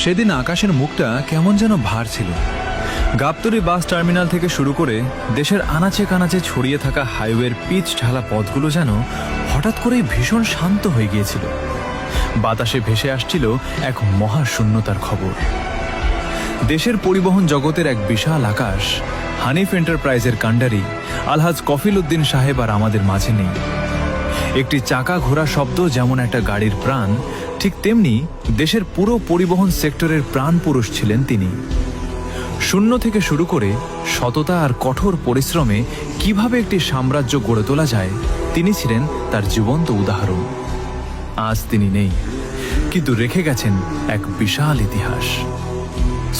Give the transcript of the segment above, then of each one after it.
সেদিন আকাশের মুখটা কেমন যেন ভার ছিল। গাবতলী বাস টার্মিনাল থেকে শুরু করে দেশের আনাচে কানাচে ছড়িয়ে থাকা হাইওয়ের পিচ ঢালা পথগুলো যেন হঠাৎ করেই ভীষণ শান্ত হয়ে গিয়েছিল। বাতাসে ভেসে আসছিল এক মহাশূন্যতার খবর। দেশের পরিবহন জগতের এক বিশাল আকাশ, হানিফ এন্টারপ্রাইজের কাণ্ডারি আলহাজ কফিল উদ্দিন সাহেব আর আমাদের মাঝে নেই। একটি চাকা ঘোরা শব্দ যেমন একটা গাড়ির প্রাণ, ঠিক তেমনি দেশের পুরো পরিবহন সেক্টরের প্রাণ পুরুষ ছিলেন তিনি। শূন্য থেকে শুরু করে সততা আর কঠোর পরিশ্রমে কিভাবে একটি সাম্রাজ্য গড়ে তোলা যায়, তিনি ছিলেন তার জীবন্ত উদাহরণ। আজ তিনি নেই, কিন্তু রেখে গেছেন এক বিশাল ইতিহাস।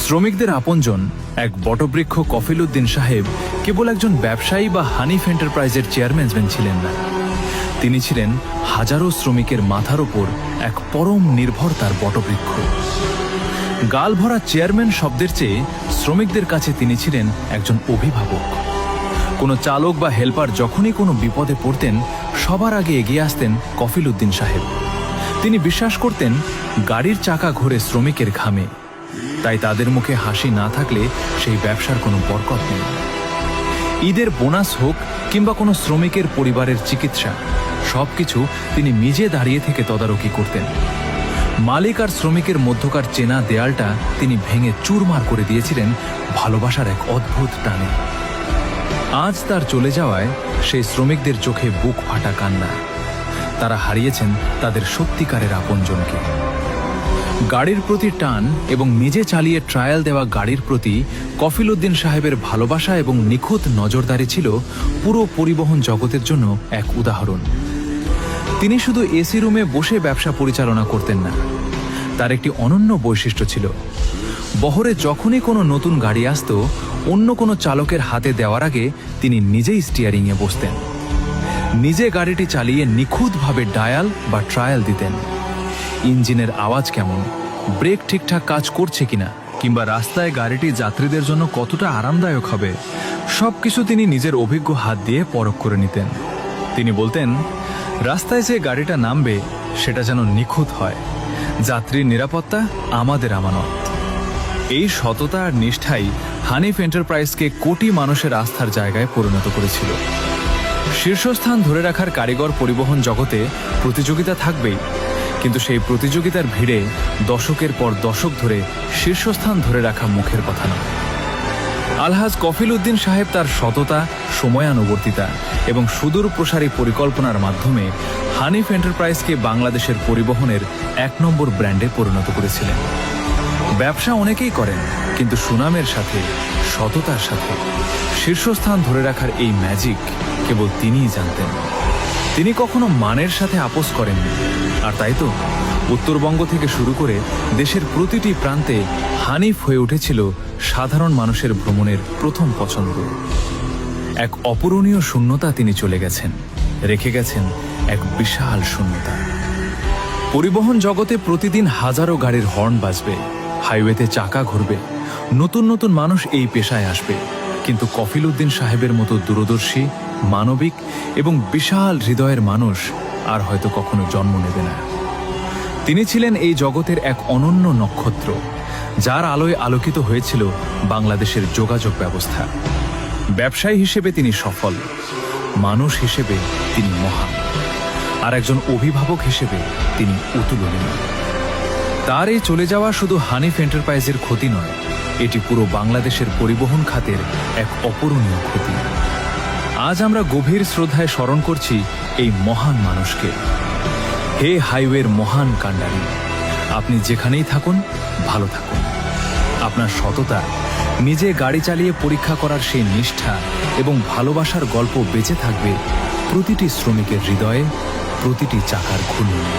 শ্রমিকদের আপনজন এক বটবৃক্ষ কফিল উদ্দিন সাহেব কেবল একজন ব্যবসায়ী বা হানিফ এন্টারপ্রাইজের চেয়ারম্যান ছিলেন না, তিনি ছিলেন হাজারো শ্রমিকের মাথার ওপর এক পরম নির্ভরতার বটবৃক্ষ। গাল ভরা চেয়ারম্যান শব্দের চেয়ে শ্রমিকদের কাছে তিনি ছিলেন একজন অভিভাবক। কোনো চালক বা হেল্পার যখনই কোনো বিপদে পড়তেন, সবার আগে এগিয়ে আসতেন কফিল উদ্দিন সাহেব। তিনি বিশ্বাস করতেন গাড়ির চাকা ঘোরে শ্রমিকের ঘামে, তাই তাদের মুখে হাসি না থাকলে সেই ব্যবসার কোনো বরকত নেই। ঈদের বোনাস হোক কিংবা কোনো শ্রমিকের পরিবারের চিকিৎসা, সবকিছু তিনি নিজে দাঁড়িয়ে থেকে তদারকি করতেন। মালিক আর শ্রমিকের মধ্যকার চেনা দেয়ালটা তিনি ভেঙে চুরমার করে দিয়েছিলেন ভালোবাসার এক অদ্ভুত টানে। আজ তার চলে যাওয়ায় সেই শ্রমিকদের চোখে বুক ফাটা কান্না। তারা হারিয়েছেন তাদের সত্যিকারের আপনজনকে। গাড়ির প্রতি টান এবং নিজে চালিয়ে ট্রায়াল দেওয়া গাড়ির প্রতি কফিল উদ্দিন সাহেবের ভালোবাসা এবং নিখুঁত নজরদারি ছিল পুরো পরিবহন জগতের জন্য এক উদাহরণ। তিনি শুধু এসি রুমে বসে ব্যবসা পরিচালনা করতেন না, তার একটি অনন্য বৈশিষ্ট্য ছিল। বহরে যখনই কোনো নতুন গাড়ি আসত, অন্য কোনো চালকের হাতে দেওয়ার আগে তিনি নিজেই স্টিয়ারিংয়ে বসতেন। নিজে গাড়িটি চালিয়ে নিখুঁতভাবে ডায়াল বা ট্রায়াল দিতেন। ইঞ্জিনের আওয়াজ কেমন, ব্রেক ঠিকঠাক কাজ করছে কিনা, কিংবা রাস্তায় গাড়িটি যাত্রীদের জন্য কতটা আরামদায়ক হবে, সবকিছু তিনি নিজের অভিজ্ঞ হাত দিয়ে পরখ করে নিতেন। তিনি বলতেন, রাস্তায় যে গাড়িটা নামবে সেটা যেন নিখুঁত হয়, যাত্রীর নিরাপত্তা আমাদের আমানত। এই সততা আর নিষ্ঠাই হানিফ এন্টারপ্রাইজকে কোটি মানুষের আস্থার জায়গায় পরিণত করেছিল। শীর্ষস্থান ধরে রাখার কারিগর পরিবহন জগতে প্রতিযোগিতা থাকবেই, কিন্তু সেই প্রতিযোগিতার ভিড়ে দশকের পর দশক ধরে শীর্ষস্থান ধরে রাখা মুখের কথা নয়। আলহাজ কফিল উদ্দিন সাহেব তার সততা, সময়ানুবর্তিতা এবং সুদূর প্রসারী পরিকল্পনার মাধ্যমে হানিফ এন্টারপ্রাইজকে বাংলাদেশের পরিবহনের ১ নম্বর ব্র্যান্ডে পরিণত করেছিলেন। ব্যবসা অনেকেই করেন, কিন্তু সুনামের সাথে, সততার সাথে শীর্ষস্থান ধরে রাখার এই ম্যাজিক কেবল তিনিই জানতেন। তিনি কখনো মানের সাথে আপোস করেননি, আর তাই তো উত্তরবঙ্গ থেকে শুরু করে দেশের প্রতিটি প্রান্তে হানিফ হয়ে উঠেছিল সাধারণ মানুষের ভ্রমণের প্রথম পছন্দ। এক অপূরণীয় শূন্যতা তিনি চলে গেছেন, রেখে গেছেন এক বিশাল শূন্যতা। পরিবহন জগতে প্রতিদিন হাজারো গাড়ির হর্ন বাজবে, হাইওয়েতে চাকা ঘুরবে, নতুন নতুন মানুষ এই পেশায় আসবে, কিন্তু কফিল উদ্দিন সাহেবের মতো দূরদর্শী, মানবিক এবং বিশাল হৃদয়ের মানুষ আর হয়তো কখনো জন্ম নেবে না। তিনি ছিলেন এই জগতের এক অনন্য নক্ষত্র, যার আলোয় আলোকিত হয়েছিল বাংলাদেশের যোগাযোগ ব্যবস্থা। ব্যবসায়ী হিসেবে তিনি সফল, মানুষ হিসেবে তিনি মহান, আর একজন অভিভাবক হিসেবে তিনি অতুলনীয়। তার এই চলে যাওয়া শুধু হানিফ এন্টারপ্রাইজের ক্ষতি নয়, এটি পুরো বাংলাদেশের পরিবহন খাতের এক অপূরণীয় ক্ষতি। আজ আমরা গভীর শ্রদ্ধায় স্মরণ করছি এই মহান মানুষকে। হে হাইওয়ের মহান কাণ্ডারি, আপনি যেখানেই থাকুন ভালো থাকুন। আপনার সততা, নিজে গাড়ি চালিয়ে পরীক্ষা করার সেই নিষ্ঠা এবং ভালোবাসার গল্প বেঁচে থাকবে প্রতিটি শ্রমিকের হৃদয়ে, প্রতিটি চাকার ঘূর্ণনে।